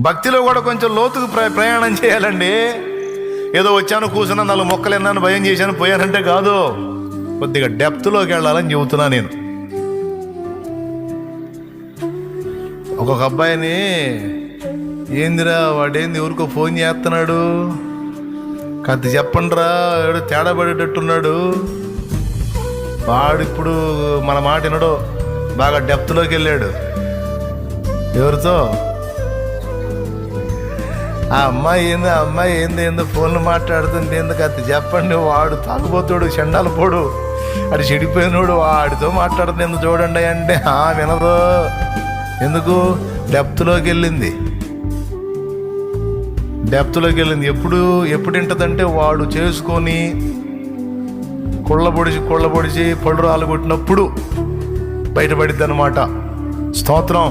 భక్తిలో కూడా కొంచెం లోతుకు ప్రయాణం చేయాలండి. ఏదో వచ్చాను కూర్చున్నా 4 మొక్కలు విన్నాను భయం చేశాను పోయానంటే కాదు, కొద్దిగా డెప్త్లోకి వెళ్ళాలని చెబుతున్నా నేను. ఒక్కొక్క అబ్బాయిని ఏందిరా వాడేంది ఎవరికో ఫోన్ చేస్తున్నాడు, కత్తి చెప్పండిరా ఎవడో తేడా పడేటట్టున్నాడు, వాడు ఇప్పుడు మన మాట వినడు, బాగా డెప్త్లోకి వెళ్ళాడు. ఎవరితో? ఆ అమ్మాయి ఏంది ఏందో ఫోన్లు మాట్లాడుతుంటే ఎందుకు కత్తి చెప్పండి, వాడు తాగుబోతాడు చెండాలు పోడు అది చెడిపోయినోడు వాడితో మాట్లాడుతుంది ఎందుకు చూడండి అంటే వినదు. ఎందుకు? డెప్త్లోకి వెళ్ళింది. ఎప్పుడు వింటదంటే వాడు చేసుకొని కొళ్ళబొడిచి పళ్ళు రాలు కొట్టినప్పుడు బయటపడిద్ది అన్నమాట. స్తోత్రం.